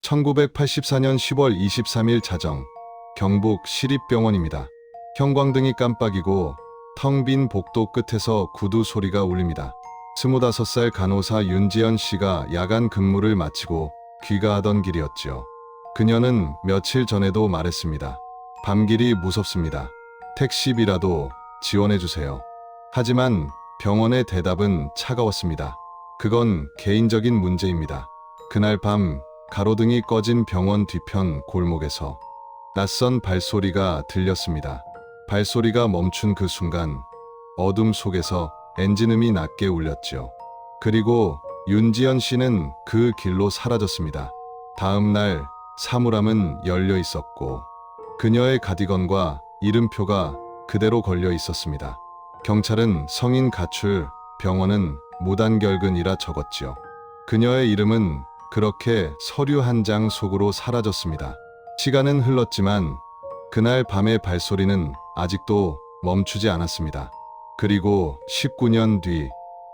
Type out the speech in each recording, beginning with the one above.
1984년 10월 23일 자정, 경북 시립병원입니다. 형광등이 깜빡이고 텅 빈 복도 끝에서 구두 소리가 울립니다. 25살 간호사 윤지연 씨가 야간 근무를 마치고 귀가하던 길이었죠. 그녀는 며칠 전에도 말했습니다. 밤길이 무섭습니다. 택시비라도 지원해주세요. 하지만 병원의 대답은 차가웠습니다. 그건 개인적인 문제입니다. 그날 밤 가로등이 꺼진 병원 뒤편 골목에서 낯선 발소리가 들렸습니다. 발소리가 멈춘 그 순간 어둠 속에서 엔진음이 낮게 울렸죠. 그리고 윤지연 씨는 그 길로 사라졌습니다. 다음 날 사물함은 열려 있었고 그녀의 가디건과 이름표가 그대로 걸려 있었습니다. 경찰은 성인 가출, 병원은 무단결근이라 적었지요. 그녀의 이름은 그렇게 서류 한 장 속으로 사라졌습니다. 시간은 흘렀지만 그날 밤의 발소리는 아직도 멈추지 않았습니다. 그리고 19년 뒤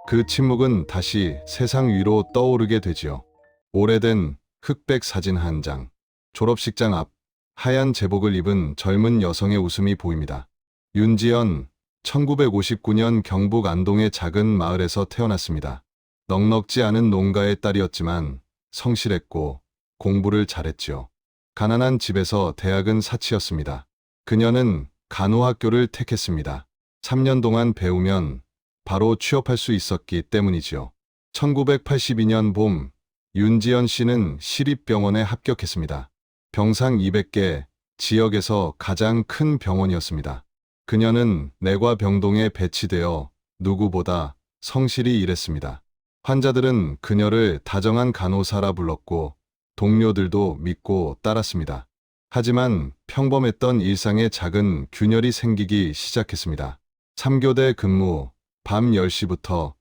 그 침묵은 다시 세상 위로 떠오르게 되지요. 오래된 흑백 사진 한 장, 졸업식장 앞 하얀 제복을 입은 젊은 여성의 웃음이 보입니다. 윤지연, 1959년 경북 안동의 작은 마을에서 태어났습니다. 넉넉지 않은 농가의 딸이었지만 성실했고 공부를 잘했지요. 가난한 집에서 대학은 사치였습니다. 그녀는 간호학교를 택했습니다. 3년 동안 배우면 바로 취업할 수 있었기 때문이지요. 1982년 봄, 윤지연 씨는 시립병원에 합격했습니다. 병상 200개, 지역에서 가장 큰 병원이었습니다. 그녀는 내과병동에 배치되어 누구보다 성실히 일했습니다. 환자들은 그녀를 다정한 간호사라 불렀고 동료들도 믿고 따랐습니다. 하지만 평범했던 일상에 작은 균열이 생기기 시작했습니다. 3교대 근무, 밤 10시부터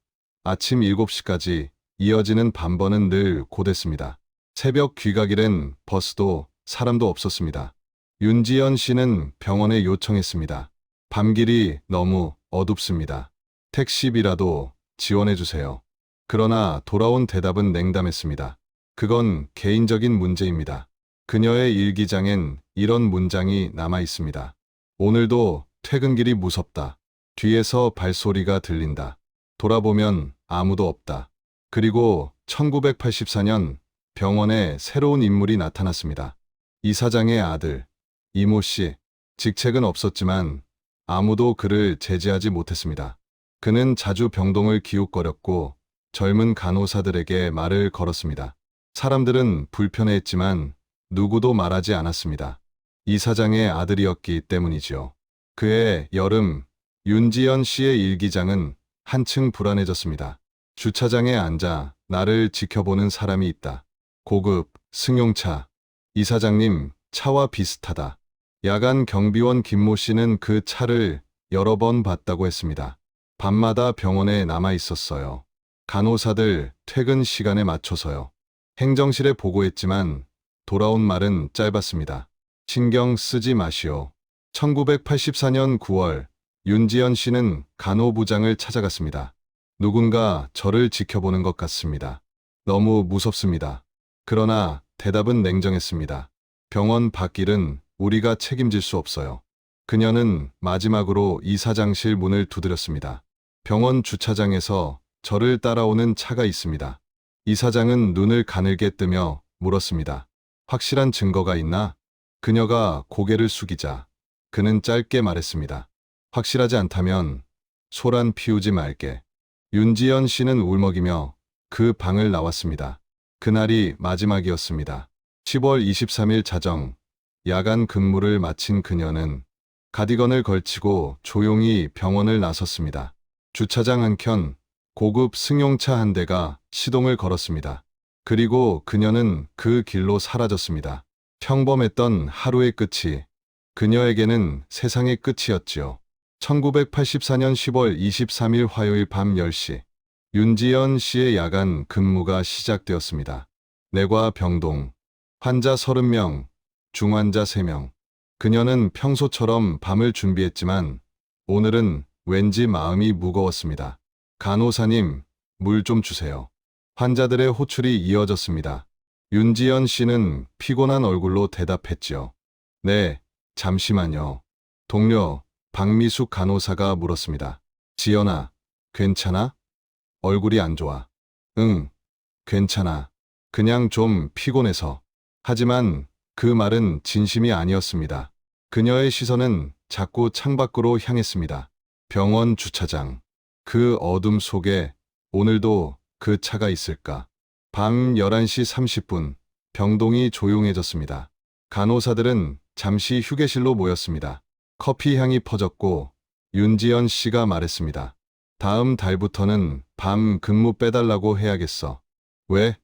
아침 7시까지 이어지는 밤번은 늘 고됐습니다. 새벽 귀가길엔 버스도 사람도 없었습니다. 윤지연 씨는 병원에 요청했습니다. 밤길이 너무 어둡습니다. 택시비라도 지원해주세요. 그러나 돌아온 대답은 냉담했습니다. 그건 개인적인 문제입니다. 그녀의 일기장엔 이런 문장이 남아 있습니다. 오늘도 퇴근길이 무섭다. 뒤에서 발소리가 들린다. 돌아보면 아무도 없다. 그리고 1984년 병원에 새로운 인물이 나타났습니다. 이사장의 아들, 이모 씨. 직책은 없었지만 아무도 그를 제지하지 못했습니다. 그는 자주 병동을 기웃거렸고 젊은 간호사들에게 말을 걸었습니다. 사람들은 불편해했지만 누구도 말하지 않았습니다. 이사장의 아들이었기 때문이지요. 그해 여름, 윤지연 씨의 일기장은 한층 불안해졌습니다. 주차장에 앉아 나를 지켜보는 사람이 있다. 고급, 승용차. 이사장님, 차와 비슷하다. 야간 경비원 김모 씨는 그 차를 여러 번 봤다고 했습니다. 밤마다 병원에 남아 있었어요. 간호사들 퇴근 시간에 맞춰서요. 행정실에 보고했지만 돌아온 말은 짧았습니다. 신경 쓰지 마시오. 1984년 9월, 윤지연 씨는 간호부장을 찾아갔습니다. 누군가 저를 지켜보는 것 같습니다. 너무 무섭습니다. 그러나 대답은 냉정했습니다. 병원 밖일은 우리가 책임질 수 없어요. 그녀는 마지막으로 이사장실 문을 두드렸습니다. 병원 주차장에서 저를 따라오는 차가 있습니다. 이사장은 눈을 가늘게 뜨며 물었습니다. 확실한 증거가 있나? 그녀가 고개를 숙이자 그는 짧게 말했습니다. 확실하지 않다면 소란 피우지 말게. 윤지연 씨는 울먹이며 그 방을 나왔습니다. 그날이 마지막이었습니다. 10월 23일 자정, 야간 근무를 마친 그녀는 가디건을 걸치고 조용히 병원을 나섰습니다. 주차장 한켠 고급 승용차 한 대가 시동을 걸었습니다. 그리고 그녀는 그 길로 사라졌습니다. 평범했던 하루의 끝이 그녀에게는 세상의 끝이었지요. 1984년 10월 23일 화요일 밤 10시, 윤지연 씨의 야간 근무가 시작되었습니다. 내과 병동, 환자 30명, 중환자 3명. 그녀는 평소처럼 밤을 준비했지만 오늘은 왠지 마음이 무거웠습니다. 간호사님, 물 좀 주세요. 환자들의 호출이 이어졌습니다. 윤지연 씨는 피곤한 얼굴로 대답했죠. 네, 잠시만요. 동료 박미숙 간호사가 물었습니다. 지연아, 괜찮아? 얼굴이 안 좋아. 응, 괜찮아. 그냥 좀 피곤해서. 하지만 그 말은 진심이 아니었습니다. 그녀의 시선은 자꾸 창밖으로 향했습니다. 병원 주차장. 그 어둠 속에 오늘도 그 차가 있을까? 밤 11시 30분, 병동이 조용해졌습니다. 간호사들은 잠시 휴게실로 모였습니다. 커피 향이 퍼졌고 윤지연 씨가 말했습니다. 다음 달부터는 밤 근무 빼달라고 해야겠어. 왜?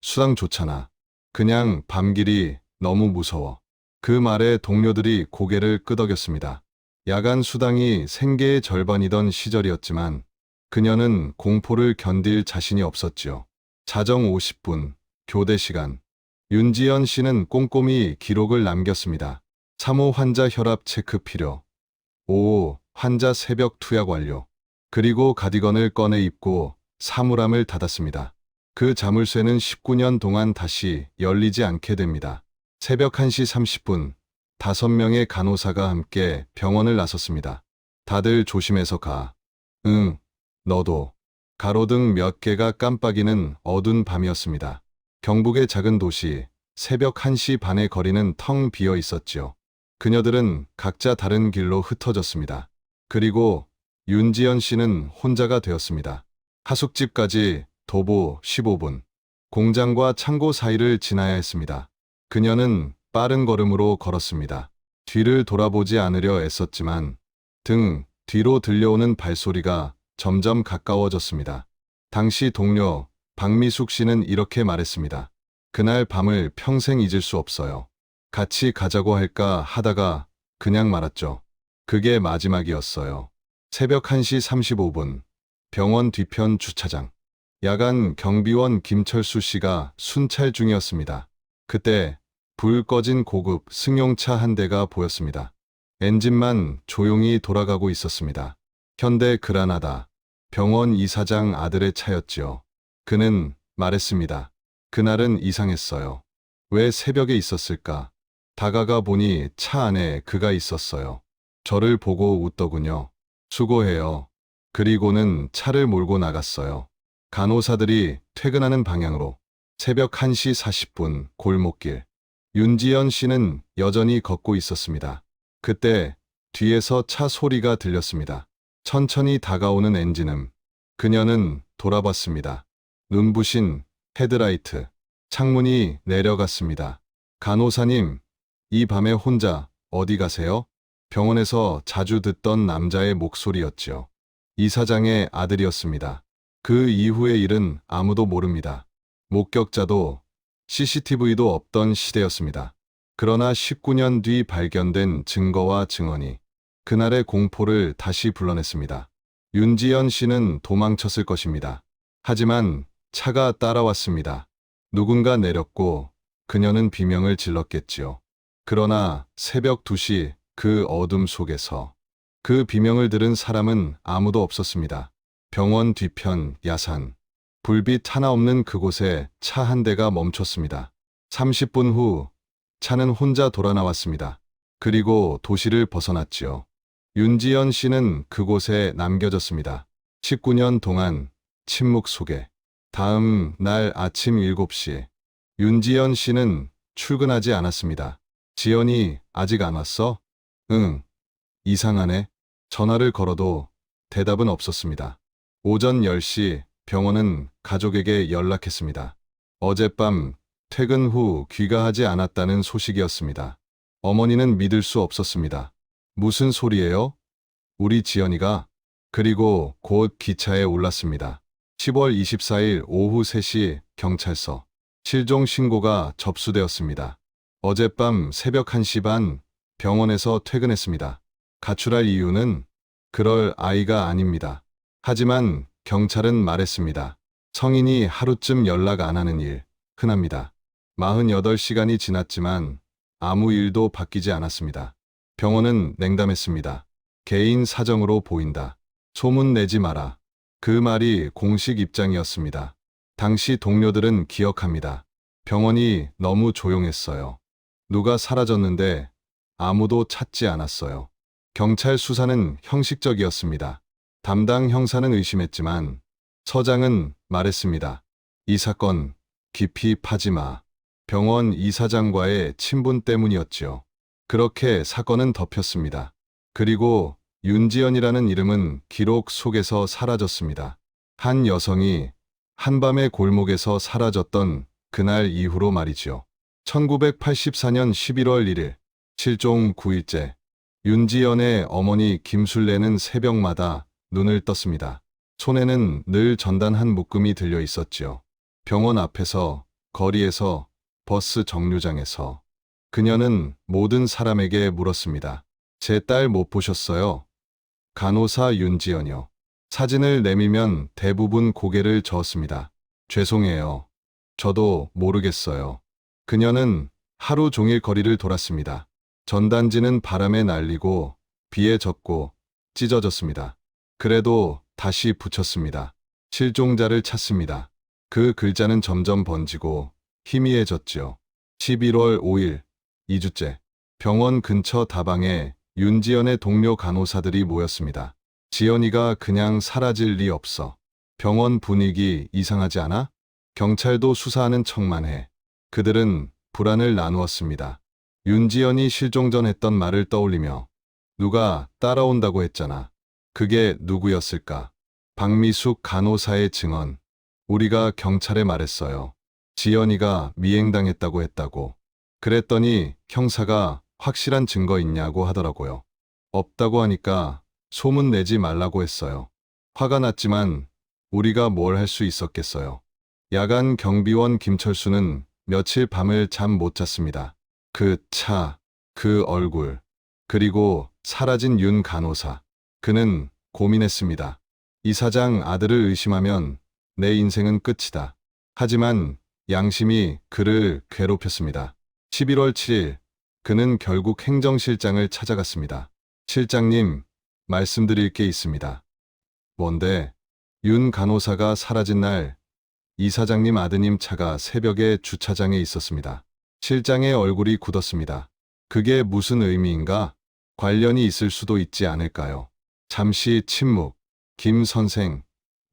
수당 좋잖아. 그냥 밤길이 너무 무서워. 그 말에 동료들이 고개를 끄덕였습니다. 야간 수당이 생계의 절반이던 시절이었지만 그녀는 공포를 견딜 자신이 없었지요. 자정 50분, 교대 시간. 윤지연 씨는 꼼꼼히 기록을 남겼습니다. 3호 환자 혈압 체크 필요. 5호 환자 새벽 투약 완료. 그리고 가디건을 꺼내 입고 사물함을 닫았습니다. 그 자물쇠는 19년 동안 다시 열리지 않게 됩니다. 새벽 1시 30분, 5명의 간호사가 함께 병원을 나섰습니다. 다들 조심해서 가. 응, 너도. 가로등 몇 개가 깜빡이는 어두운 밤이었습니다. 경북의 작은 도시, 새벽 1시 반의 거리는 텅 비어 있었지요. 그녀들은 각자 다른 길로 흩어졌습니다. 그리고 윤지연 씨는 혼자가 되었습니다. 하숙집까지 도보 15분. 공장과 창고 사이를 지나야 했습니다. 그녀는 빠른 걸음으로 걸었습니다. 뒤를 돌아보지 않으려 애썼지만 등 뒤로 들려오는 발소리가 점점 가까워졌습니다. 당시 동료 박미숙 씨는 이렇게 말했습니다. 그날 밤을 평생 잊을 수 없어요. 같이 가자고 할까 하다가 그냥 말았죠. 그게 마지막이었어요. 새벽 1시 35분, 병원 뒤편 주차장. 야간 경비원 김철수 씨가 순찰 중이었습니다. 그때 불 꺼진 고급 승용차 한 대가 보였습니다. 엔진만 조용히 돌아가고 있었습니다. 현대 그라나다. 병원 이사장 아들의 차였지요. 그는 말했습니다. 그날은 이상했어요. 왜 새벽에 있었을까? 다가가 보니 차 안에 그가 있었어요. 저를 보고 웃더군요. 수고해요. 그리고는 차를 몰고 나갔어요. 간호사들이 퇴근하는 방향으로. 새벽 1시 40분 골목길. 윤지연 씨는 여전히 걷고 있었습니다. 그때 뒤에서 차 소리가 들렸습니다. 천천히 다가오는 엔진음. 그녀는 돌아봤습니다. 눈부신 헤드라이트. 창문이 내려갔습니다. 간호사님, 이 밤에 혼자 어디 가세요? 병원에서 자주 듣던 남자의 목소리였지요. 이사장의 아들이었습니다. 그 이후의 일은 아무도 모릅니다. 목격자도 CCTV도 없던 시대였습니다. 그러나 19년 뒤 발견된 증거와 증언이 그날의 공포를 다시 불러냈습니다. 윤지연 씨는 도망쳤을 것입니다. 하지만 차가 따라왔습니다. 누군가 내렸고 그녀는 비명을 질렀겠지요. 그러나 새벽 2시 그 어둠 속에서 그 비명을 들은 사람은 아무도 없었습니다. 병원 뒤편 야산. 불빛 하나 없는 그곳에 차 한 대가 멈췄습니다. 30분 후 차는 혼자 돌아 나왔습니다. 그리고 도시를 벗어났지요. 윤지연 씨는 그곳에 남겨졌습니다. 19년 동안 침묵 속에. 다음 날 아침 7시 윤지연 씨는 출근하지 않았습니다. 지연이 아직 안 왔어? 응. 이상하네. 전화를 걸어도 대답은 없었습니다. 오전 10시 병원은 가족에게 연락했습니다. 어젯밤 퇴근 후 귀가하지 않았다는 소식이었습니다. 어머니는 믿을 수 없었습니다. 무슨 소리예요? 우리 지연이가? 그리고 곧 기차에 올랐습니다. 10월 24일 오후 3시 경찰서. 실종 신고가 접수되었습니다. 어젯밤 새벽 1시 반 병원에서 퇴근했습니다. 가출할 이유는 그럴 아이가 아닙니다. 하지만 경찰은 말했습니다. 성인이 하루쯤 연락 안 하는 일, 흔합니다. 48시간이 지났지만 아무 일도 바뀌지 않았습니다. 병원은 냉담했습니다. 개인 사정으로 보인다. 소문 내지 마라. 그 말이 공식 입장이었습니다. 당시 동료들은 기억합니다. 병원이 너무 조용했어요. 누가 사라졌는데 아무도 찾지 않았어요. 경찰 수사는 형식적이었습니다. 담당 형사는 의심했지만 서장은 말했습니다. 이 사건 깊이 파지 마. 병원 이사장과의 친분 때문이었지요. 그렇게 사건은 덮였습니다. 그리고 윤지연이라는 이름은 기록 속에서 사라졌습니다. 한 여성이 한밤의 골목에서 사라졌던 그날 이후로 말이지요. 1984년 11월 1일, 실종 9일째, 윤지연의 어머니 김술래는 새벽마다 눈을 떴습니다. 손에는 늘 전단 한 묶음이 들려 있었지요. 병원 앞에서, 거리에서, 버스 정류장에서. 그녀는 모든 사람에게 물었습니다. 제 딸 못 보셨어요? 간호사 윤지연이요. 사진을 내밀면 대부분 고개를 저었습니다. 죄송해요. 저도 모르겠어요. 그녀는 하루 종일 거리를 돌았습니다. 전단지는 바람에 날리고 비에 젖고 찢어졌습니다. 그래도 다시 붙였습니다. 실종자를 찾습니다. 그 글자는 점점 번지고 희미해졌지요. 11월 5일, 2주째. 병원 근처 다방에 윤지연의 동료 간호사들이 모였습니다. 지연이가 그냥 사라질 리 없어. 병원 분위기 이상하지 않아? 경찰도 수사하는 척만 해. 그들은 불안을 나누었습니다. 윤지연이 실종 전 했던 말을 떠올리며 누가 따라온다고 했잖아. 그게 누구였을까? 박미숙 간호사의 증언. 우리가 경찰에 말했어요. 지연이가 미행당했다고 했다고. 그랬더니 형사가 확실한 증거 있냐고 하더라고요. 없다고 하니까 소문 내지 말라고 했어요. 화가 났지만 우리가 뭘 할 수 있었겠어요. 야간 경비원 김철수는 며칠 밤을 잠 못 잤습니다. 그 차, 그 얼굴, 그리고 사라진 윤 간호사. 그는 고민했습니다. 이사장 아들을 의심하면 내 인생은 끝이다. 하지만 양심이 그를 괴롭혔습니다. 11월 7일, 그는 결국 행정실장을 찾아갔습니다. 실장님, 말씀드릴 게 있습니다. 뭔데? 윤 간호사가 사라진 날, 이사장님 아드님 차가 새벽에 주차장에 있었습니다. 실장의 얼굴이 굳었습니다. 그게 무슨 의미인가? 관련이 있을 수도 있지 않을까요? 잠시 침묵. 김 선생,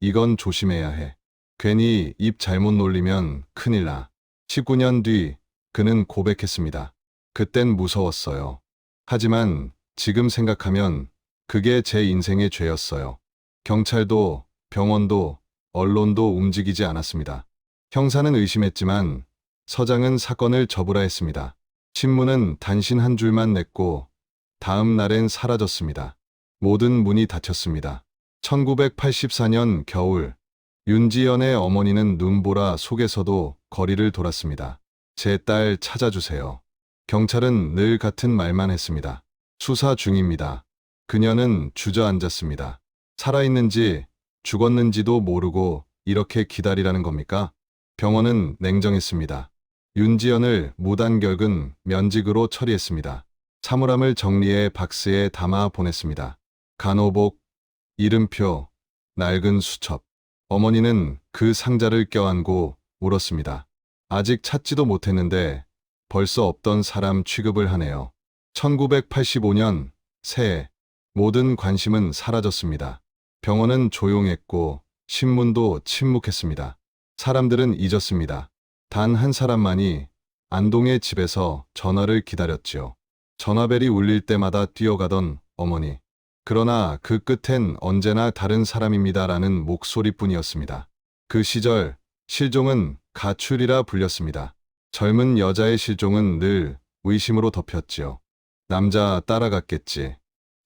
이건 조심해야 해. 괜히 입 잘못 놀리면 큰일 나. 19년 뒤 그는 고백했습니다. 그땐 무서웠어요. 하지만 지금 생각하면 그게 제 인생의 죄였어요. 경찰도, 병원도, 언론도 움직이지 않았습니다. 형사는 의심했지만 서장은 사건을 접으라 했습니다. 신문은 단신 한 줄만 냈고 다음 날엔 사라졌습니다. 모든 문이 닫혔습니다. 1984년 겨울, 윤지연의 어머니는 눈보라 속에서도 거리를 돌았습니다. 제 딸 찾아주세요. 경찰은 늘 같은 말만 했습니다. 수사 중입니다. 그녀는 주저앉았습니다. 살아있는지 죽었는지도 모르고 이렇게 기다리라는 겁니까? 병원은 냉정했습니다. 윤지연을 무단결근 면직으로 처리했습니다. 사물함을 정리해 박스에 담아 보냈습니다. 간호복, 이름표, 낡은 수첩. 어머니는 그 상자를 껴안고 울었습니다. 아직 찾지도 못했는데 벌써 없던 사람 취급을 하네요. 1985년 새해 모든 관심은 사라졌습니다. 병원은 조용했고 신문도 침묵했습니다. 사람들은 잊었습니다. 단 한 사람만이 안동의 집에서 전화를 기다렸지요. 전화벨이 울릴 때마다 뛰어가던 어머니. 그러나 그 끝엔 언제나 다른 사람입니다라는 목소리뿐이었습니다. 그 시절 실종은 가출이라 불렸습니다. 젊은 여자의 실종은 늘 의심으로 덮였지요. 남자 따라갔겠지.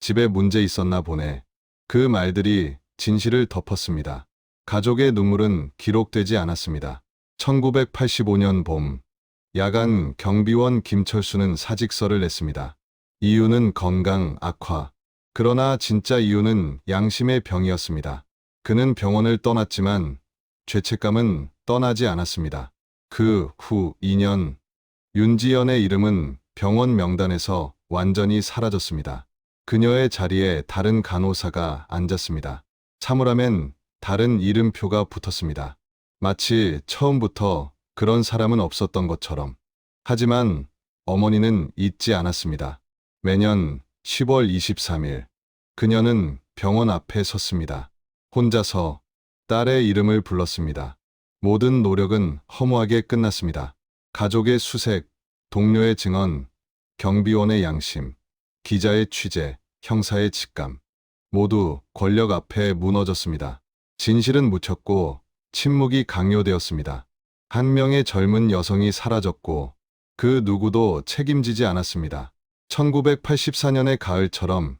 집에 문제 있었나 보네. 그 말들이 진실을 덮었습니다. 가족의 눈물은 기록되지 않았습니다. 1985년 봄, 야간 경비원 김철수는 사직서를 냈습니다. 이유는 건강 악화. 그러나 진짜 이유는 양심의 병이었습니다. 그는 병원을 떠났지만 죄책감은 떠나지 않았습니다. 그 후 2년, 윤지연의 이름은 병원 명단에서 완전히 사라졌습니다. 그녀의 자리에 다른 간호사가 앉았습니다. 사물함엔 다른 이름표가 붙었습니다. 마치 처음부터 그런 사람은 없었던 것처럼. 하지만 어머니는 잊지 않았습니다. 매년 10월 23일, 그녀는 병원 앞에 섰습니다. 혼자서 딸의 이름을 불렀습니다. 모든 노력은 허무하게 끝났습니다. 가족의 수색, 동료의 증언, 경비원의 양심, 기자의 취재, 형사의 직감. 모두 권력 앞에 무너졌습니다. 진실은 묻혔고 침묵이 강요되었습니다. 한 명의 젊은 여성이 사라졌고 그 누구도 책임지지 않았습니다. 1984년의 가을처럼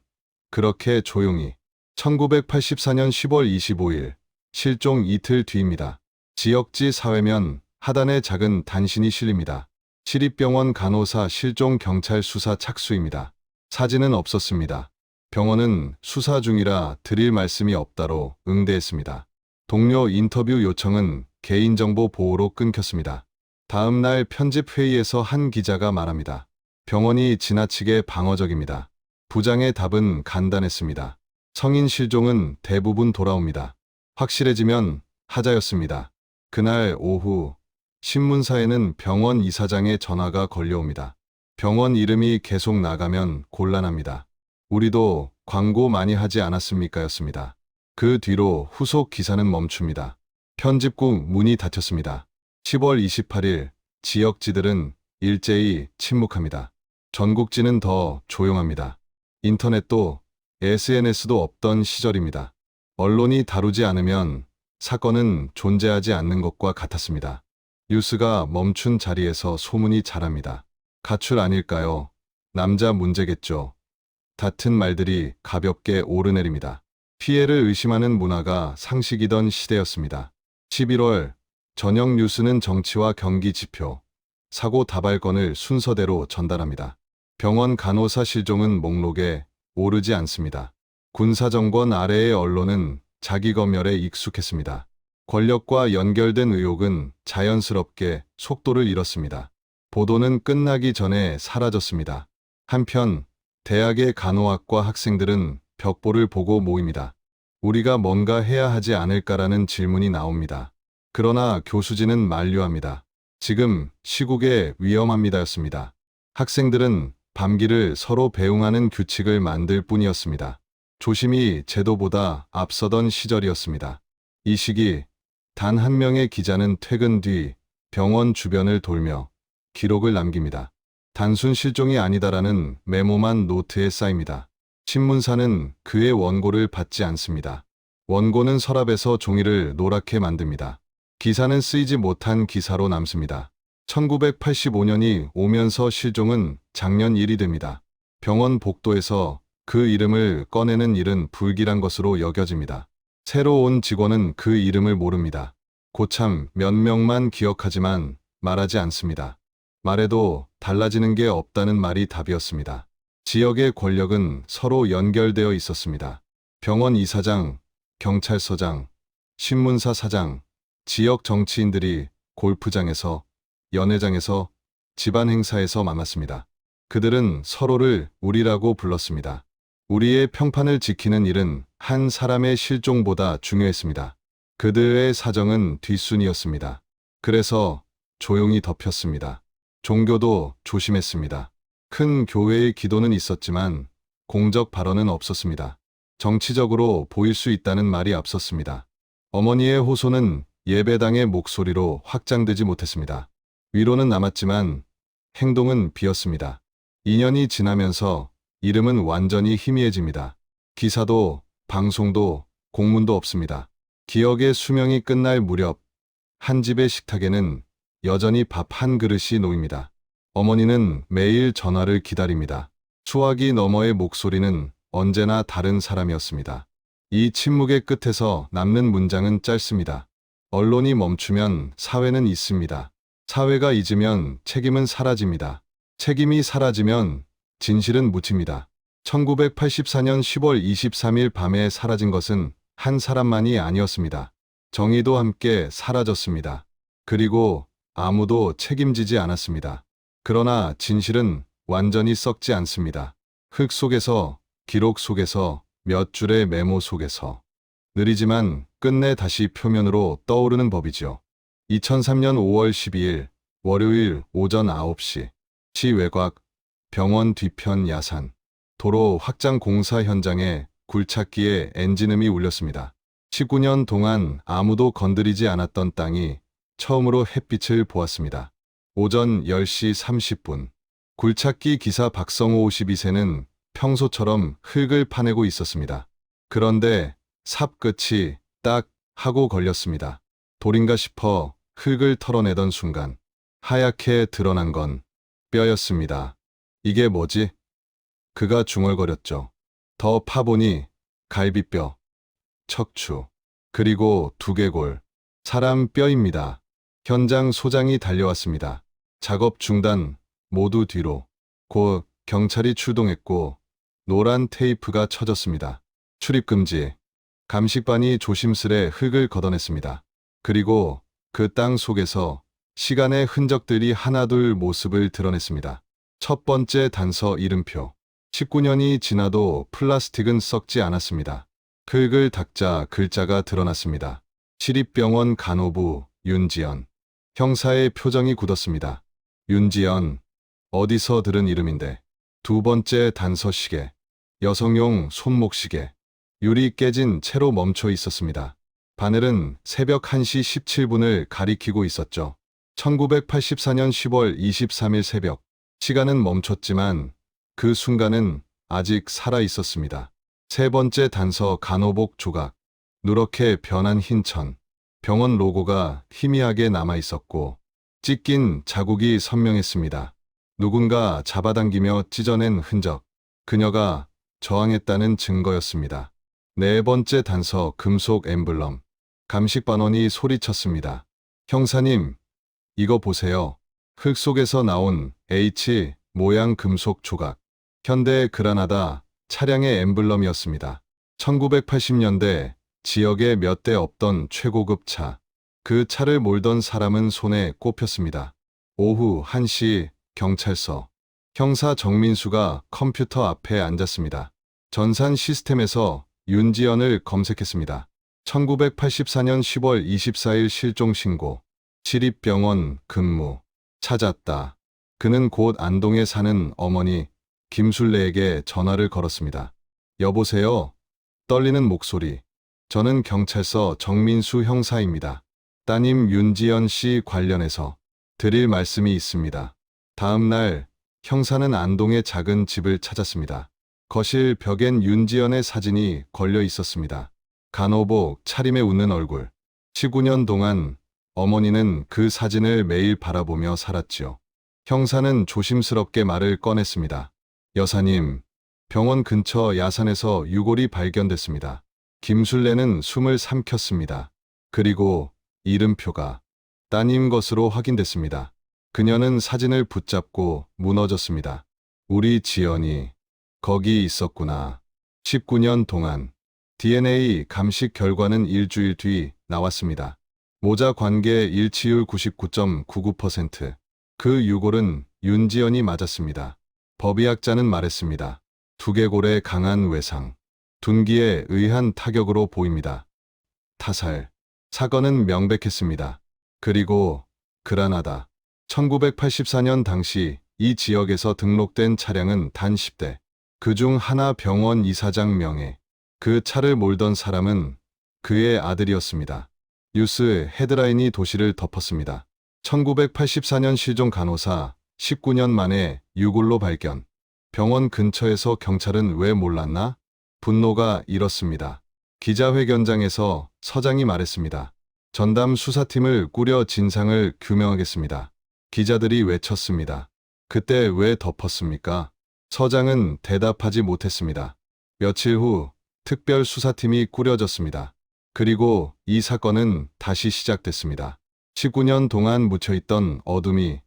그렇게 조용히. 1984년 10월 25일, 실종 이틀 뒤입니다. 지역지 사회면 하단의 작은 단신이 실립니다. 시립병원 간호사 실종 경찰 수사 착수입니다. 사진은 없었습니다. 병원은 수사 중이라 드릴 말씀이 없다로 응대했습니다. 동료 인터뷰 요청은 개인정보 보호로 끊겼습니다. 다음 날 편집회의에서 한 기자가 말합니다. 병원이 지나치게 방어적입니다. 부장의 답은 간단했습니다. 성인 실종은 대부분 돌아옵니다. 확실해지면 하자였습니다. 그날 오후 신문사에는 병원 이사장의 전화가 걸려옵니다. 병원 이름이 계속 나가면 곤란합니다. 우리도 광고 많이 하지 않았습니까? 였습니다. 그 뒤로 후속 기사는 멈춥니다. 편집국 문이 닫혔습니다. 10월 28일 지역지들은 일제히 침묵합니다. 전국지는 더 조용합니다. 인터넷도 SNS도 없던 시절입니다. 언론이 다루지 않으면 사건은 존재하지 않는 것과 같았습니다. 뉴스가 멈춘 자리에서 소문이 자랍니다. 가출 아닐까요? 남자 문제겠죠. 같은 말들이 가볍게 오르내립니다. 피해를 의심하는 문화가 상식이던 시대였습니다. 11월 저녁 뉴스는 정치와 경기 지표, 사고 다발건을 순서대로 전달합니다. 병원 간호사 실종은 목록에 오르지 않습니다. 군사정권 아래의 언론은 자기 검열에 익숙했습니다. 권력과 연결된 의혹은 자연스럽게 속도를 잃었습니다. 보도는 끝나기 전에 사라졌습니다. 한편 대학의 간호학과 학생들은 벽보를 보고 모입니다. 우리가 뭔가 해야 하지 않을까라는 질문이 나옵니다. 그러나 교수진은 만류합니다. 지금 시국에 위험합니다였습니다. 학생들은 밤길을 서로 배웅하는 규칙을 만들 뿐이었습니다. 조심이 제도보다 앞서던 시절이었습니다. 이 시기 단 한 명의 기자는 퇴근 뒤 병원 주변을 돌며 기록을 남깁니다. 단순 실종이 아니다라는 메모만 노트에 쌓입니다. 신문사는 그의 원고를 받지 않습니다. 원고는 서랍에서 종이를 노랗게 만듭니다. 기사는 쓰이지 못한 기사로 남습니다. 1985년이 오면서 실종은 작년 일이 됩니다. 병원 복도에서 그 이름을 꺼내는 일은 불길한 것으로 여겨집니다. 새로 온 직원은 그 이름을 모릅니다. 고참 몇 명만 기억하지만 말하지 않습니다. 말해도 달라지는 게 없다는 말이 답이었습니다. 지역의 권력은 서로 연결되어 있었습니다. 병원 이사장, 경찰서장, 신문사 사장, 지역 정치인들이 골프장에서, 연회장에서, 집안 행사에서 만났습니다. 그들은 서로를 우리라고 불렀습니다. 우리의 평판을 지키는 일은 한 사람의 실종보다 중요했습니다. 그들의 사정은 뒷순이었습니다. 그래서 조용히 덮였습니다. 종교도 조심했습니다. 큰 교회의 기도는 있었지만 공적 발언은 없었습니다. 정치적으로 보일 수 있다는 말이 앞섰습니다. 어머니의 호소는 예배당의 목소리로 확장되지 못했습니다. 위로는 남았지만 행동은 비었습니다. 2년이 지나면서 이름은 완전히 희미해집니다. 기사도 방송도 공문도 없습니다. 기억의 수명이 끝날 무렵 한 집의 식탁에는 여전히 밥 한 그릇이 놓입니다. 어머니는 매일 전화를 기다립니다. 수화기 너머의 목소리는 언제나 다른 사람이었습니다. 이 침묵의 끝에서 남는 문장은 짧습니다. 언론이 멈추면 사회는 있습니다. 사회가 잊으면 책임은 사라집니다. 책임이 사라지면 진실은 묻힙니다. 1984년 10월 23일 밤에 사라진 것은 한 사람만이 아니었습니다. 정의도 함께 사라졌습니다. 그리고 아무도 책임지지 않았습니다. 그러나 진실은 완전히 썩지 않습니다. 흙 속에서, 기록 속에서, 몇 줄의 메모 속에서. 느리지만 끝내 다시 표면으로 떠오르는 법이죠. 2003년 5월 12일 월요일 오전 9시 시 외곽 병원 뒤편 야산 도로 확장 공사 현장에 굴착기의 엔진음이 울렸습니다. 19년 동안 아무도 건드리지 않았던 땅이 처음으로 햇빛을 보았습니다. 오전 10시 30분 굴착기 기사 박성호 52세는 평소처럼 흙을 파내고 있었습니다. 그런데 삽 끝이 딱 하고 걸렸습니다. 돌인가 싶어 흙을 털어내던 순간 하얗게 드러난 건 뼈였습니다. 이게 뭐지? 그가 중얼거렸죠. 더 파보니 갈비뼈, 척추, 그리고 두개골, 사람 뼈입니다. 현장 소장이 달려왔습니다. 작업 중단, 모두 뒤로. 곧 경찰이 출동했고 노란 테이프가 쳐졌습니다. 출입금지. 감식반이 조심스레 흙을 걷어냈습니다. 그리고 그 땅 속에서 시간의 흔적들이 하나둘 모습을 드러냈습니다. 첫 번째 단서 이름표. 19년이 지나도 플라스틱은 썩지 않았습니다. 흙을 닦자 글자가 드러났습니다. 시립병원 간호부 윤지연. 형사의 표정이 굳었습니다. 윤지연, 어디서 들은 이름인데. 두 번째 단서 시계. 여성용 손목 시계. 유리 깨진 채로 멈춰 있었습니다. 바늘은 새벽 1시 17분을 가리키고 있었죠. 1984년 10월 23일 새벽. 시간은 멈췄지만 그 순간은 아직 살아 있었습니다. 세 번째 단서 간호복 조각. 누렇게 변한 흰 천. 병원 로고가 희미하게 남아 있었고 찢긴 자국이 선명했습니다. 누군가 잡아당기며 찢어낸 흔적. 그녀가 저항했다는 증거였습니다. 네 번째 단서 금속 엠블럼. 감식반원이 소리쳤습니다. 형사님, 이거 보세요. 흙 속에서 나온 H 모양 금속 조각. 현대 그라나다 차량의 엠블럼이었습니다. 1980년대 지역에 몇 대 없던 최고급 차. 그 차를 몰던 사람은 손에 꼽혔습니다. 오후 1시 경찰서. 형사 정민수가 컴퓨터 앞에 앉았습니다. 전산 시스템에서 윤지연을 검색했습니다. 1984년 10월 24일 실종 신고. 시립병원 근무. 찾았다. 그는 곧 안동에 사는 어머니 김술래에게 전화를 걸었습니다. 여보세요? 떨리는 목소리. 저는 경찰서 정민수 형사입니다. 따님 윤지연 씨 관련해서 드릴 말씀이 있습니다. 다음 날 형사는 안동의 작은 집을 찾았습니다. 거실 벽엔 윤지연의 사진이 걸려 있었습니다. 간호복, 차림에 웃는 얼굴. 19년 동안 어머니는 그 사진을 매일 바라보며 살았지요. 형사는 조심스럽게 말을 꺼냈습니다. 여사님, 병원 근처 야산에서 유골이 발견됐습니다. 김술래는 숨을 삼켰습니다. 그리고 이름표가 따님 것으로 확인됐습니다. 그녀는 사진을 붙잡고 무너졌습니다. 우리 지연이 거기 있었구나. 19년 동안. DNA 감식 결과는 일주일 뒤 나왔습니다. 모자 관계 일치율 99.99%. 그 유골은 윤지연이 맞았습니다. 법의학자는 말했습니다. 두개골의 강한 외상. 둔기에 의한 타격으로 보입니다. 타살. 사건은 명백했습니다. 그리고 그라나다. 1984년 당시 이 지역에서 등록된 차량은 단 10대. 그중 하나 병원 이사장 명예. 그 차를 몰던 사람은 그의 아들이었습니다. 뉴스 헤드라인이 도시를 덮었습니다. 1984년 실종 간호사 19년 만에 유골로 발견. 병원 근처에서 경찰은 왜 몰랐나? 분노가 일었습니다. 기자회견장에서 서장이 말했습니다. 전담 수사팀을 꾸려 진상을 규명하겠습니다. 기자들이 외쳤습니다. 그때 왜 덮었습니까? 서장은 대답하지 못했습니다. 며칠 후 특별 수사팀이 꾸려졌습니다. 그리고 이 사건은 다시 시작됐습니다. 19년 동안 묻혀있던 어둠이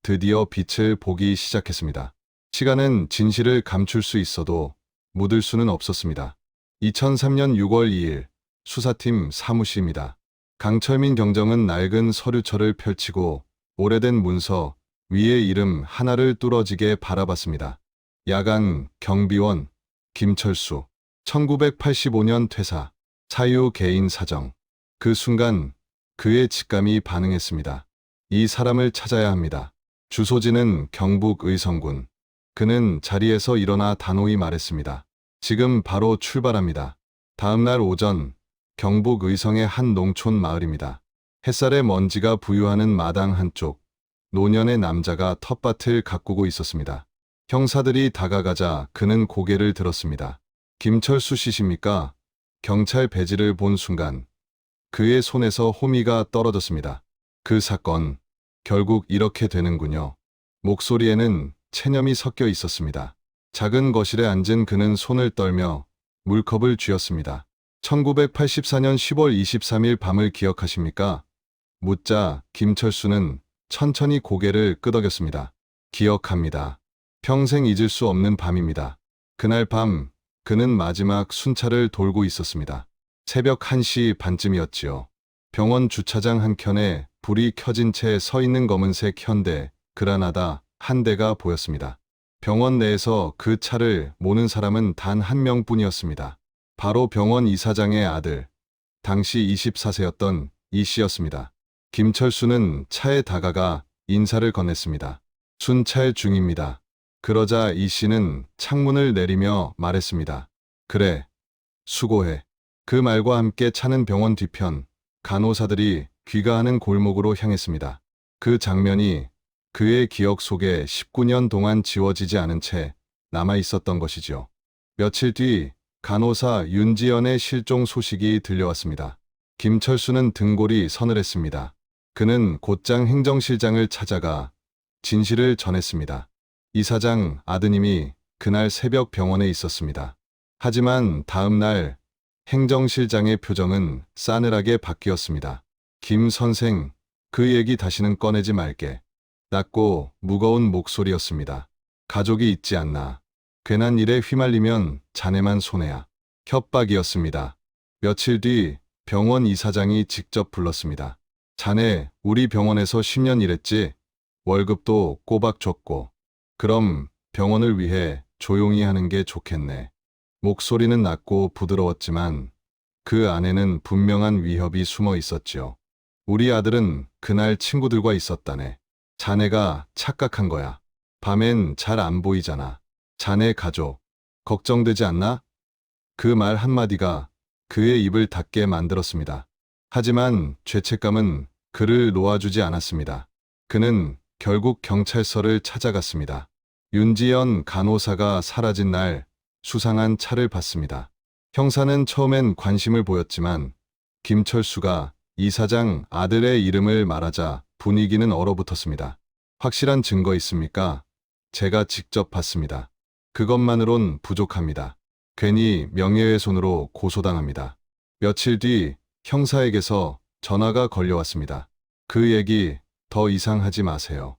드디어 빛을 보기 시작했습니다. 시간은 진실을 감출 수 있어도 묻을 수는 없었습니다. 2003년 6월 2일 수사팀 사무실입니다. 강철민 경정은 낡은 서류철을 펼치고 오래된 문서 위에 이름 하나를 뚫어지게 바라봤습니다. 야간 경비원 김철수. 1985년 퇴사. 사유 개인 사정. 그 순간 그의 직감이 반응했습니다. 이 사람을 찾아야 합니다. 주소지는 경북 의성군. 그는 자리에서 일어나 단호히 말했습니다. 지금 바로 출발합니다. 다음 날 오전, 경북 의성의 한 농촌 마을입니다. 햇살에 먼지가 부유하는 마당 한쪽, 노년의 남자가 텃밭을 가꾸고 있었습니다. 형사들이 다가가자 그는 고개를 들었습니다. 김철수 씨십니까? 경찰 배지를 본 순간 그의 손에서 호미가 떨어졌습니다. 그 사건, 결국 이렇게 되는군요. 목소리에는 체념이 섞여 있었습니다. 작은 거실에 앉은 그는 손을 떨며 물컵을 쥐었습니다. 1984년 10월 23일 밤을 기억하십니까? 묻자 김철수는 천천히 고개를 끄덕였습니다. 기억합니다. 평생 잊을 수 없는 밤입니다. 그날 밤 그는 마지막 순찰을 돌고 있었습니다. 새벽 1시 반쯤이었지요. 병원 주차장 한켠에 불이 켜진 채 서 있는 검은색 현대, 그라나다 한 대가 보였습니다. 병원 내에서 그 차를 모는 사람은 단 한 명뿐이었습니다. 바로 병원 이사장의 아들, 당시 24세였던 이 씨였습니다. 김철수는 차에 다가가 인사를 건넸습니다. 순찰 중입니다. 그러자 이 씨는 창문을 내리며 말했습니다. 그래, 수고해. 그 말과 함께 차는 병원 뒤편, 간호사들이 귀가하는 골목으로 향했습니다. 그 장면이 그의 기억 속에 19년 동안 지워지지 않은 채 남아 있었던 것이지요. 며칠 뒤 간호사 윤지연의 실종 소식이 들려왔습니다. 김철수는 등골이 서늘했습니다. 그는 곧장 행정실장을 찾아가 진실을 전했습니다. 이사장 아드님이 그날 새벽 병원에 있었습니다. 하지만 다음 날 행정실장의 표정은 싸늘하게 바뀌었습니다. 김 선생, 그 얘기 다시는 꺼내지 말게. 낮고 무거운 목소리였습니다. 가족이 있지 않나. 괜한 일에 휘말리면 자네만 손해야. 협박이었습니다. 며칠 뒤 병원 이사장이 직접 불렀습니다. 자네, 우리 병원에서 10년 일했지? 월급도 꼬박 줬고. 그럼 병원을 위해 조용히 하는 게 좋겠네. 목소리는 낮고 부드러웠지만 그 안에는 분명한 위협이 숨어 있었지요. 우리 아들은 그날 친구들과 있었다네. 자네가 착각한 거야. 밤엔 잘 안 보이잖아. 자네 가족, 걱정되지 않나? 그 말 한마디가 그의 입을 닫게 만들었습니다. 하지만 죄책감은 그를 놓아주지 않았습니다. 그는 결국 경찰서를 찾아갔습니다. 윤지연 간호사가 사라진 날 수상한 차를 봤습니다. 형사는 처음엔 관심을 보였지만 김철수가 이사장 아들의 이름을 말하자 분위기는 얼어붙었습니다. 확실한 증거 있습니까? 제가 직접 봤습니다. 그것만으론 부족합니다. 괜히 명예훼손으로 고소당합니다. 며칠 뒤 형사에게서 전화가 걸려왔습니다. 그 얘기 더 이상 하지 마세요.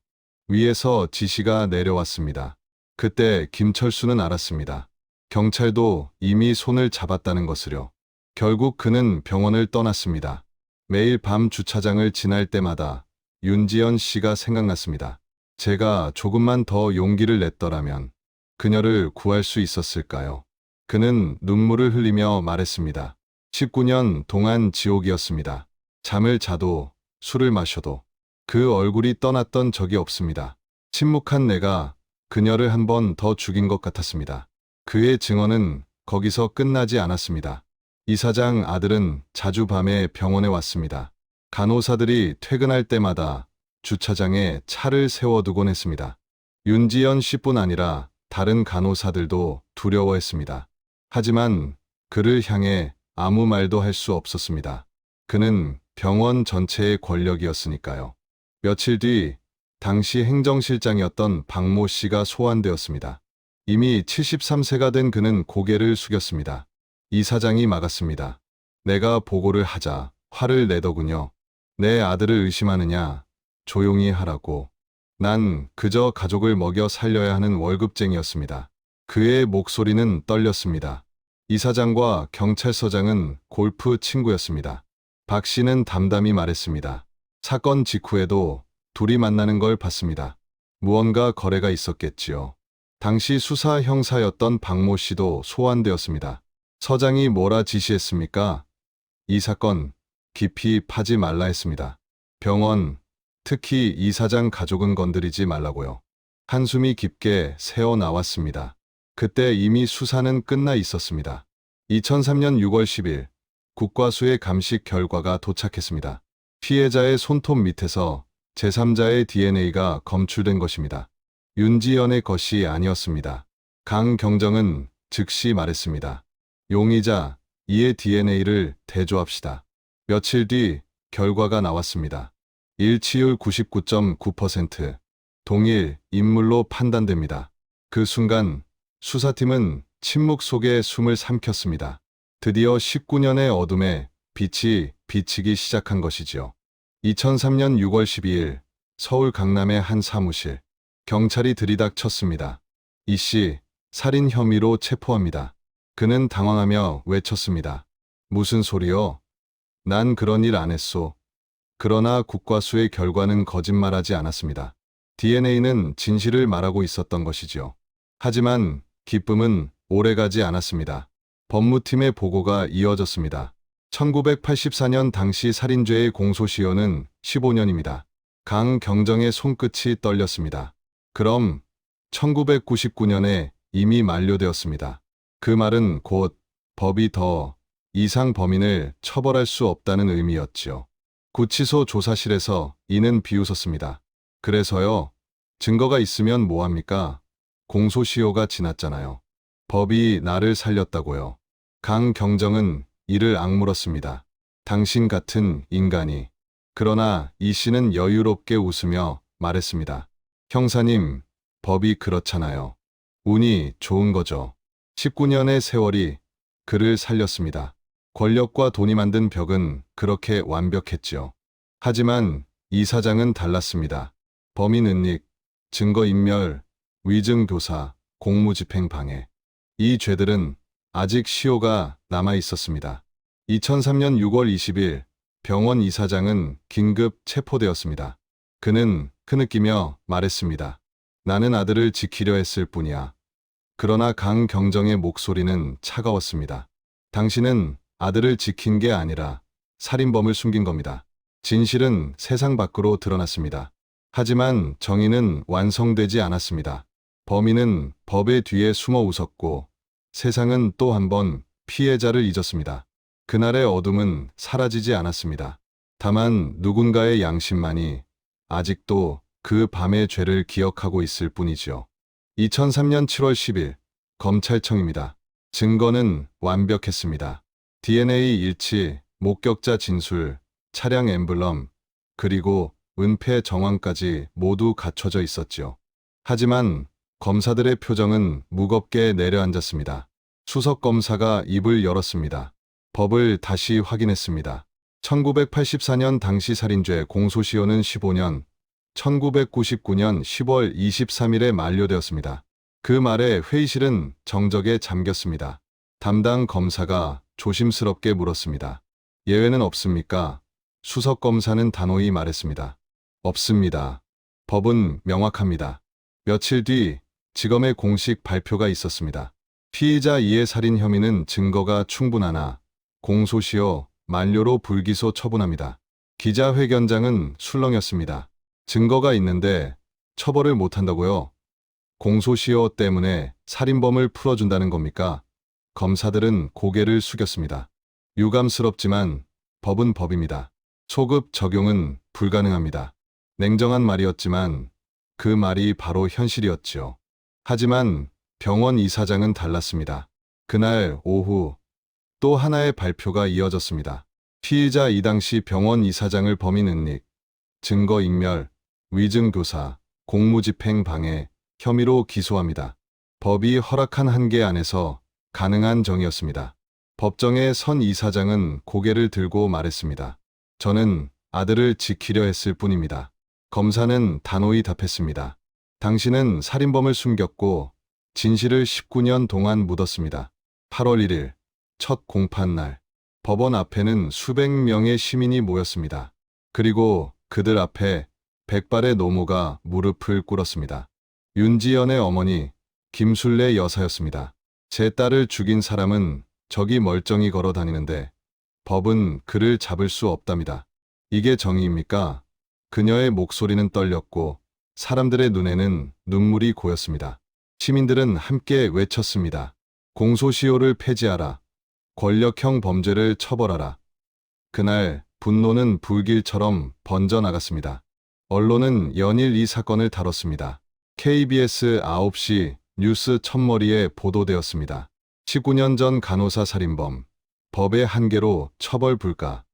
위에서 지시가 내려왔습니다. 그때 김철수는 알았습니다. 경찰도 이미 손을 잡았다는 것을요. 결국 그는 병원을 떠났습니다. 매일 밤 주차장을 지날 때마다 윤지연 씨가 생각났습니다. 제가 조금만 더 용기를 냈더라면 그녀를 구할 수 있었을까요? 그는 눈물을 흘리며 말했습니다. 19년 동안 지옥이었습니다. 잠을 자도 술을 마셔도 그 얼굴이 떠났던 적이 없습니다. 침묵한 내가 그녀를 한 번 더 죽인 것 같았습니다. 그의 증언은 거기서 끝나지 않았습니다. 이사장 아들은 자주 밤에 병원에 왔습니다. 간호사들이 퇴근할 때마다 주차장에 차를 세워두곤 했습니다. 윤지연 씨뿐 아니라 다른 간호사들도 두려워했습니다. 하지만 그를 향해 아무 말도 할 수 없었습니다. 그는 병원 전체의 권력이었으니까요. 며칠 뒤 당시 행정실장이었던 박모 씨가 소환되었습니다. 이미 73세가 된 그는 고개를 숙였습니다. 이사장이 막았습니다. 내가 보고를 하자 화를 내더군요. 내 아들을 의심하느냐? 조용히 하라고. 난 그저 가족을 먹여 살려야 하는 월급쟁이였습니다. 그의 목소리는 떨렸습니다. 이사장과 경찰서장은 골프 친구였습니다. 박 씨는 담담히 말했습니다. 사건 직후에도 둘이 만나는 걸 봤습니다. 무언가 거래가 있었겠지요. 당시 수사 형사였던 박모 씨도 소환되었습니다. 서장이 뭐라 지시했습니까? 이 사건 깊이 파지 말라 했습니다. 병원, 특히 이사장 가족은 건드리지 말라고요. 한숨이 깊게 새어 나왔습니다. 그때 이미 수사는 끝나 있었습니다. 2003년 6월 10일 국과수의 감식 결과가 도착했습니다. 피해자의 손톱 밑에서 제3자의 DNA가 검출된 것입니다. 윤지연의 것이 아니었습니다. 강경정은 즉시 말했습니다. 용의자 이의 DNA를 대조합시다. 며칠 뒤 결과가 나왔습니다. 일치율 99.9%, 동일 인물로 판단됩니다. 그 순간 수사팀은 침묵 속에 숨을 삼켰습니다. 드디어 19년의 어둠에 빛이 비치기 시작한 것이지요. 2003년 6월 12일 서울 강남의 한 사무실. 경찰이 들이닥쳤습니다. 이 씨, 살인 혐의로 체포합니다. 그는 당황하며 외쳤습니다. 무슨 소리요? 난 그런 일 안 했소. 그러나 국과수의 결과는 거짓말하지 않았습니다. DNA는 진실을 말하고 있었던 것이지요. 하지만 기쁨은 오래가지 않았습니다. 법무팀의 보고가 이어졌습니다. 1984년 당시 살인죄의 공소시효는 15년입니다. 강경정의 손끝이 떨렸습니다. 그럼 1999년에 이미 만료되었습니다. 그 말은 곧 법이 더 이상 범인을 처벌할 수 없다는 의미였지요. 구치소 조사실에서 이는 비웃었습니다. 그래서요, 증거가 있으면 뭐합니까? 공소시효가 지났잖아요. 법이 나를 살렸다고요. 강경정은 이를 악물었습니다. 당신 같은 인간이. 그러나 이 씨는 여유롭게 웃으며 말했습니다. 형사님, 법이 그렇잖아요. 운이 좋은 거죠. 19년의 세월이 그를 살렸습니다. 권력과 돈이 만든 벽은 그렇게 완벽했지요. 하지만 이 사장은 달랐습니다. 범인 은닉, 증거인멸, 위증교사, 공무집행 방해. 이 죄들은 아직 시효가 남아 있었습니다. 2003년 6월 20일 병원 이사장은 긴급 체포되었습니다. 그는 흐느끼며 말했습니다. 나는 아들을 지키려 했을 뿐이야. 그러나 강경정의 목소리는 차가웠습니다. 당신은 아들을 지킨 게 아니라 살인범을 숨긴 겁니다. 진실은 세상 밖으로 드러났습니다. 하지만 정의는 완성되지 않았습니다. 범인은 법의 뒤에 숨어 웃었고 세상은 또 한 번 피해자를 잊었습니다. 그날의 어둠은 사라지지 않았습니다. 다만 누군가의 양심만이 아직도 그 밤의 죄를 기억하고 있을 뿐이지요. 2003년 7월 10일 검찰청입니다. 증거는 완벽했습니다. DNA 일치, 목격자 진술, 차량 엠블럼, 그리고 은폐 정황까지 모두 갖춰져 있었지요. 하지만 검사들의 표정은 무겁게 내려앉았습니다. 수석 검사가 입을 열었습니다. 법을 다시 확인했습니다. 1984년 당시 살인죄 공소시효는 15년, 1999년 10월 23일에 만료되었습니다. 그 말에 회의실은 정적에 잠겼습니다. 담당 검사가 조심스럽게 물었습니다. 예외는 없습니까? 수석 검사는 단호히 말했습니다. 없습니다. 법은 명확합니다. 며칠 뒤 지검의 공식 발표가 있었습니다. 피의자 이의 살인 혐의는 증거가 충분하나 공소시효 만료로 불기소 처분합니다. 기자회견장은 술렁였습니다. 증거가 있는데 처벌을 못한다고요? 공소시효 때문에 살인범을 풀어준다는 겁니까? 검사들은 고개를 숙였습니다. 유감스럽지만 법은 법입니다. 소급 적용은 불가능합니다. 냉정한 말이었지만 그 말이 바로 현실이었지요. 하지만 병원 이사장은 달랐습니다. 그날 오후 또 하나의 발표가 이어졌습니다. 피의자 이 당시 병원 이사장을 범인 은닉, 증거인멸, 위증교사, 공무집행 방해 혐의로 기소합니다. 법이 허락한 한계 안에서 가능한 정의였습니다. 법정에 선 이사장은 고개를 들고 말했습니다. 저는 아들을 지키려 했을 뿐입니다. 검사는 단호히 답했습니다. 당신은 살인범을 숨겼고 진실을 19년 동안 묻었습니다. 8월 1일 첫 공판날 법원 앞에는 수백 명의 시민이 모였습니다. 그리고 그들 앞에 백발의 노모가 무릎을 꿇었습니다. 윤지연의 어머니 김술래 여사였습니다. 제 딸을 죽인 사람은 저기 멀쩡히 걸어 다니는데 법은 그를 잡을 수 없답니다. 이게 정의입니까? 그녀의 목소리는 떨렸고 사람들의 눈에는 눈물이 고였습니다. 시민들은 함께 외쳤습니다. 공소시효를 폐지하라. 권력형 범죄를 처벌하라. 그날 분노는 불길처럼 번져나갔습니다. 언론은 연일 이 사건을 다뤘습니다. KBS 9시 뉴스 첫머리에 보도되었습니다. 19년 전 간호사 살인범, 법의 한계로 처벌 불가.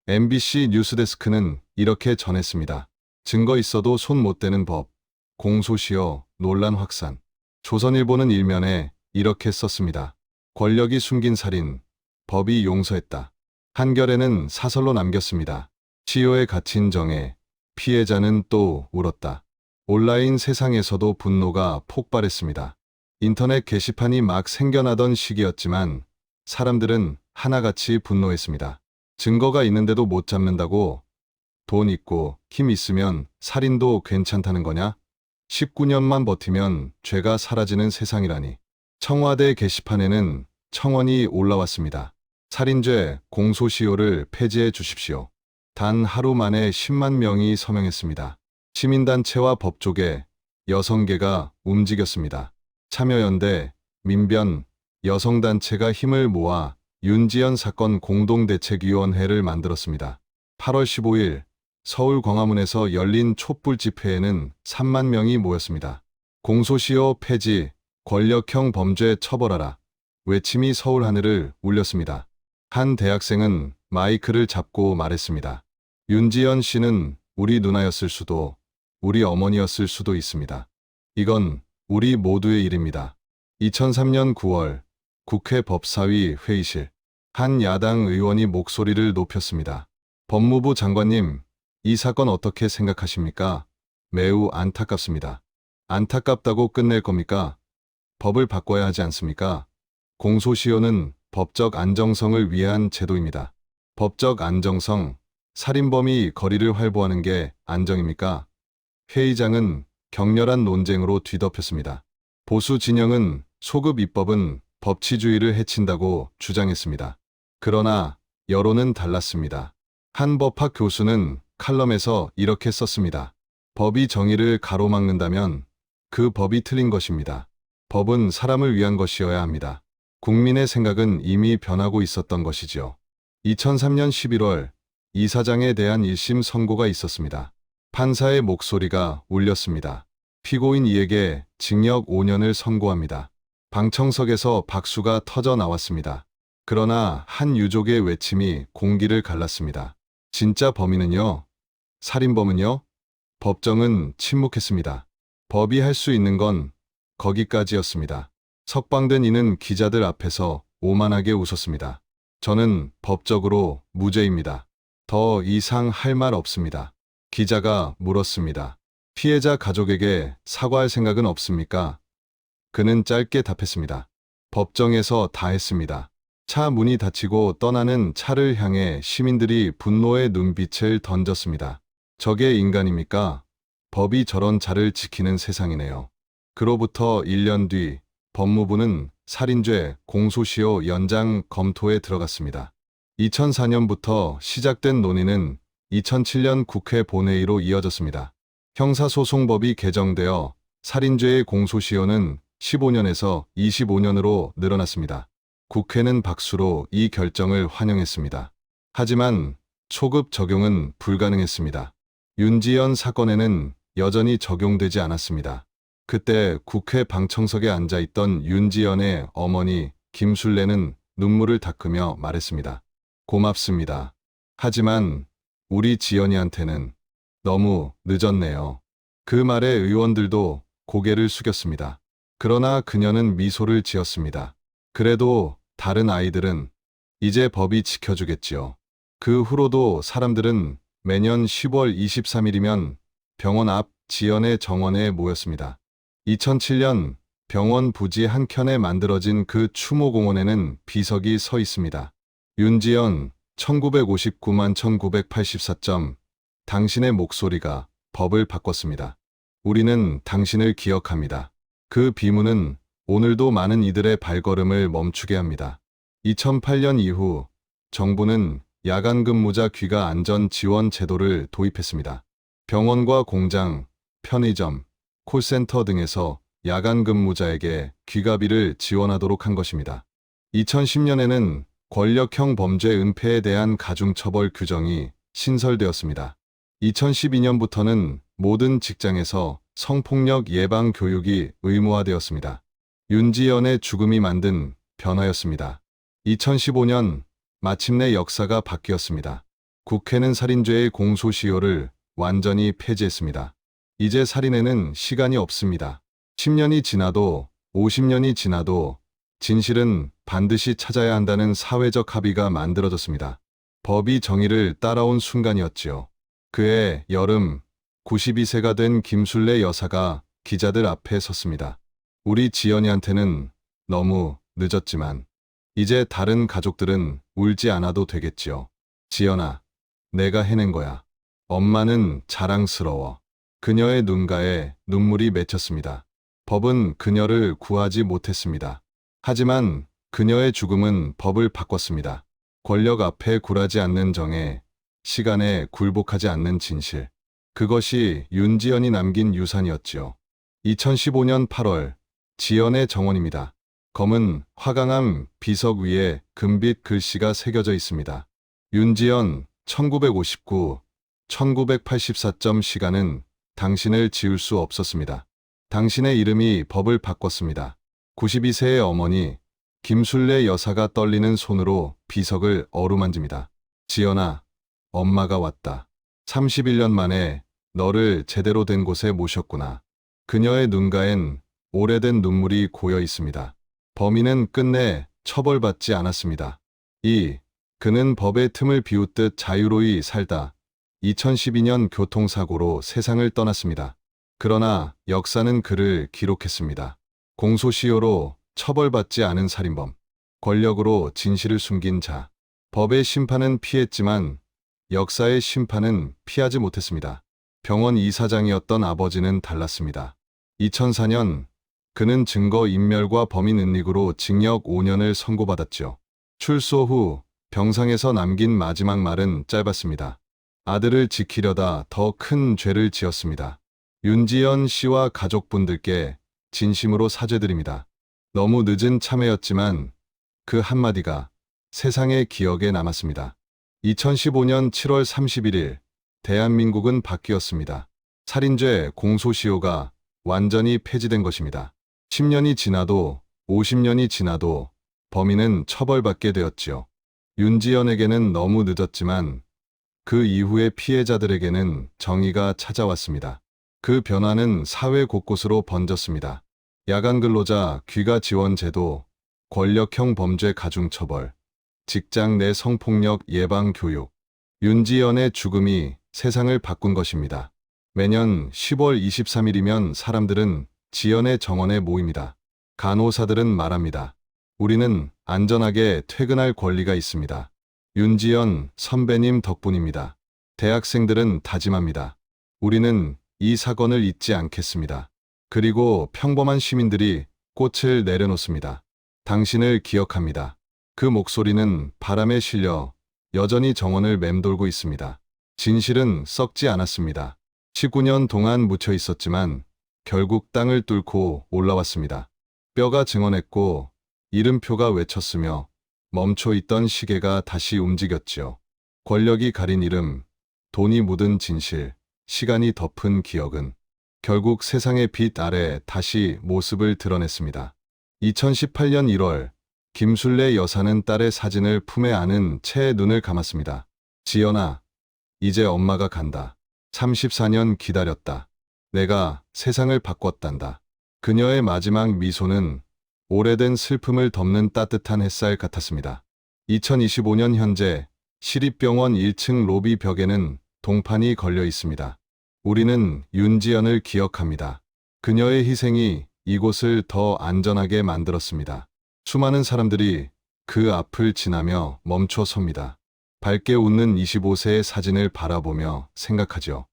MBC 뉴스데스크는 이렇게 전했습니다. 증거 있어도 손 못 대는 법, 공소시효, 논란 확산. 조선일보는 일면에 이렇게 썼습니다. 권력이 숨긴 살인, 법이 용서했다. 한겨레는 사설로 남겼습니다. 시효에 갇힌 정에 피해자는 또 울었다. 온라인 세상에서도 분노가 폭발했습니다. 인터넷 게시판이 막 생겨나던 시기였지만 사람들은 하나같이 분노했습니다. 증거가 있는데도 못 잡는다고? 돈 있고 힘 있으면 살인도 괜찮다는 거냐? 19년만 버티면 죄가 사라지는 세상이라니. 청와대 게시판에는 청원이 올라왔습니다. 살인죄 공소시효를 폐지해 주십시오. 단 하루 만에 10만 명이 서명했습니다. 시민단체와 법조계, 여성계가 움직였습니다. 참여연대, 민변, 여성단체가 힘을 모아 윤지연 사건 공동대책위원회를 만들었습니다. 8월 15일 서울 광화문에서 열린 촛불 집회에는 3만 명이 모였습니다. 공소시효 폐지, 권력형 범죄 처벌하라. 외침이 서울 하늘을 울렸습니다. 한 대학생은 마이크를 잡고 말했습니다. 윤지연 씨는 우리 누나였을 수도, 우리 어머니였을 수도 있습니다. 이건 우리 모두의 일입니다. 2003년 9월 국회 법사위 회의실. 한 야당 의원이 목소리를 높였습니다. 법무부 장관님, 이 사건 어떻게 생각하십니까? 매우 안타깝습니다. 안타깝다고 끝낼 겁니까? 법을 바꿔야 하지 않습니까? 공소시효는 법적 안정성을 위한 제도입니다. 법적 안정성, 살인범이 거리를 활보하는 게 안정입니까? 회의장은 격렬한 논쟁으로 뒤덮였습니다. 보수 진영은 소급 입법은 법치주의를 해친다고 주장했습니다. 그러나 여론은 달랐습니다. 한 법학 교수는 칼럼에서 이렇게 썼습니다. 법이 정의를 가로막는다면 그 법이 틀린 것입니다. 법은 사람을 위한 것이어야 합니다. 국민의 생각은 이미 변하고 있었던 것이지요. 2003년 11월 이사장에 대한 1심 선고가 있었습니다. 판사의 목소리가 울렸습니다. 피고인 이에게 징역 5년을 선고합니다. 방청석에서 박수가 터져 나왔습니다. 그러나 한 유족의 외침이 공기를 갈랐습니다. 진짜 범인은요? 살인범은요? 법정은 침묵했습니다. 법이 할 수 있는 건 거기까지였습니다. 석방된 이는 기자들 앞에서 오만하게 웃었습니다. 저는 법적으로 무죄입니다. 더 이상 할 말 없습니다. 기자가 물었습니다. 피해자 가족에게 사과할 생각은 없습니까? 그는 짧게 답했습니다. 법정에서 다 했습니다. 차 문이 닫히고 떠나는 차를 향해 시민들이 분노의 눈빛을 던졌습니다. 저게 인간입니까? 법이 저런 자를 지키는 세상이네요. 그로부터 1년 뒤 법무부는 살인죄 공소시효 연장 검토에 들어갔습니다. 2004년부터 시작된 논의는 2007년 국회 본회의로 이어졌습니다. 형사소송법이 개정되어 살인죄의 공소시효는 15년에서 25년으로 늘어났습니다. 국회는 박수로 이 결정을 환영했습니다. 하지만 초급 적용은 불가능했습니다. 윤지연 사건에는 여전히 적용되지 않았습니다. 그때 국회 방청석에 앉아있던 윤지연의 어머니 김술래는 눈물을 닦으며 말했습니다. 고맙습니다. 하지만 우리 지연이한테는 너무 늦었네요. 그 말에 의원들도 고개를 숙였습니다. 그러나 그녀는 미소를 지었습니다. 그래도 다른 아이들은 이제 법이 지켜주겠지요. 그 후로도 사람들은 매년 10월 23일이면 병원 앞 지연의 정원에 모였습니다. 2007년 병원 부지 한켠에 만들어진 그 추모공원에는 비석이 서 있습니다. 윤지연 1959만 1984점 당신의 목소리가 법을 바꿨습니다. 우리는 당신을 기억합니다. 그 비문은 오늘도 많은 이들의 발걸음을 멈추게 합니다. 2008년 이후 정부는 야간 근무자 귀가 안전 지원 제도를 도입했습니다. 병원과 공장, 편의점, 콜센터 등에서 야간 근무자에게 귀가비를 지원하도록 한 것입니다. 2010년에는 권력형 범죄 은폐에 대한 가중처벌 규정이 신설되었습니다. 2012년부터는 모든 직장에서 성폭력 예방 교육이 의무화되었습니다. 윤지연의 죽음이 만든 변화였습니다. 2015년 마침내 역사가 바뀌었습니다. 국회는 살인죄의 공소시효를 완전히 폐지했습니다. 이제 살인에는 시간이 없습니다. 10년이 지나도 50년이 지나도 진실은 반드시 찾아야 한다는 사회적 합의가 만들어졌습니다. 법이 정의를 따라온 순간이었지요. 그해 여름 92세가 된 김술래 여사가 기자들 앞에 섰습니다. 우리 지연이한테는 너무 늦었지만 이제 다른 가족들은 울지 않아도 되겠지요. 지연아, 내가 해낸 거야. 엄마는 자랑스러워. 그녀의 눈가에 눈물이 맺혔습니다. 법은 그녀를 구하지 못했습니다. 하지만 그녀의 죽음은 법을 바꿨습니다. 권력 앞에 굴하지 않는 정의, 시간에 굴복하지 않는 진실. 그것이 윤지연이 남긴 유산이었지요. 2015년 8월, 지연의 정원입니다. 검은 화강암 비석 위에 금빛 글씨가 새겨져 있습니다. 윤지연 1959, 1984점 시간은 당신을 지울 수 없었습니다. 당신의 이름이 법을 바꿨습니다. 92세의 어머니 김술래 여사가 떨리는 손으로 비석을 어루만집니다. 지연아, 엄마가 왔다. 31년 만에 너를 제대로 된 곳에 모셨구나. 그녀의 눈가엔 오래된 눈물이 고여 있습니다. 범인은 끝내 처벌받지 않았습니다. 그는 법의 틈을 비웃듯 자유로이 살다 2012년 교통사고로 세상을 떠났습니다. 그러나 역사는 그를 기록했습니다. 공소시효로 처벌받지 않은 살인범, 권력으로 진실을 숨긴 자. 법의 심판은 피했지만 역사의 심판은 피하지 못했습니다. 병원 이사장이었던 아버지는 달랐습니다. 2004년 그는 증거인멸과 범인 은닉으로 징역 5년을 선고받았죠. 출소 후 병상에서 남긴 마지막 말은 짧았습니다. 아들을 지키려다 더 큰 죄를 지었습니다. 윤지연 씨와 가족분들께 진심으로 사죄드립니다. 너무 늦은 참회였지만 그 한마디가 세상의 기억에 남았습니다. 2015년 7월 31일 대한민국은 바뀌었습니다. 살인죄 공소시효가 완전히 폐지된 것입니다. 10년이 지나도 50년이 지나도 범인은 처벌받게 되었지요. 윤지연에게는 너무 늦었지만 그 이후의 피해자들에게는 정의가 찾아왔습니다. 그 변화는 사회 곳곳으로 번졌습니다. 야간 근로자 귀가 지원 제도, 권력형 범죄 가중처벌, 직장 내 성폭력 예방 교육, 윤지연의 죽음이 세상을 바꾼 것입니다. 매년 10월 23일이면 사람들은 지연의 정원에 모입니다. 간호사들은 말합니다. 우리는 안전하게 퇴근할 권리가 있습니다. 윤지연 선배님 덕분입니다. 대학생들은 다짐합니다. 우리는 이 사건을 잊지 않겠습니다. 그리고 평범한 시민들이 꽃을 내려놓습니다. 당신을 기억합니다. 그 목소리는 바람에 실려 여전히 정원을 맴돌고 있습니다. 진실은 썩지 않았습니다. 19년 동안 묻혀 있었지만 결국 땅을 뚫고 올라왔습니다. 뼈가 증언했고 이름표가 외쳤으며 멈춰 있던 시계가 다시 움직였지요. 권력이 가린 이름, 돈이 묻은 진실, 시간이 덮은 기억은 결국 세상의 빛 아래 다시 모습을 드러냈습니다. 2018년 1월 김술래 여사는 딸의 사진을 품에 안은 채 눈을 감았습니다. 지연아, 이제 엄마가 간다. 34년 기다렸다. 내가 세상을 바꿨단다. 그녀의 마지막 미소는 오래된 슬픔을 덮는 따뜻한 햇살 같았습니다. 2025년 현재 시립병원 1층 로비 벽에는 동판이 걸려 있습니다. 우리는 윤지연을 기억합니다. 그녀의 희생이 이곳을 더 안전하게 만들었습니다. 수많은 사람들이 그 앞을 지나며 멈춰 섭니다. 밝게 웃는 25세의 사진을 바라보며 생각하죠.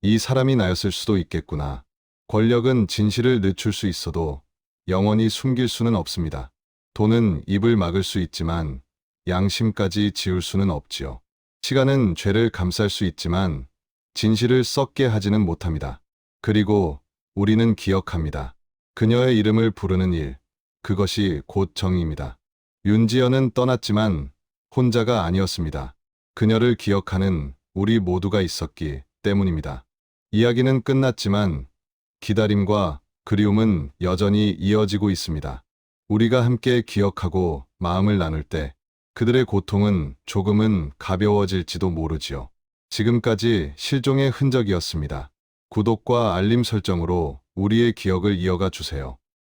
이 사람이 나였을 수도 있겠구나. 권력은 진실을 늦출 수 있어도 영원히 숨길 수는 없습니다. 돈은 입을 막을 수 있지만 양심까지 지울 수는 없지요. 시간은 죄를 감쌀 수 있지만 진실을 썩게 하지는 못합니다. 그리고 우리는 기억합니다. 그녀의 이름을 부르는 일, 그것이 곧 정의입니다. 윤지연은 떠났지만 혼자가 아니었습니다. 그녀를 기억하는 우리 모두가 있었기 때문입니다. 이야기는 끝났지만 기다림과 그리움은 여전히 이어지고 있습니다. 우리가 함께 기억하고 마음을 나눌 때 그들의 고통은 조금은 가벼워질지도 모르지요. 지금까지 실종의 흔적이었습니다. 구독과 알림 설정으로 우리의 기억을 이어가 주세요.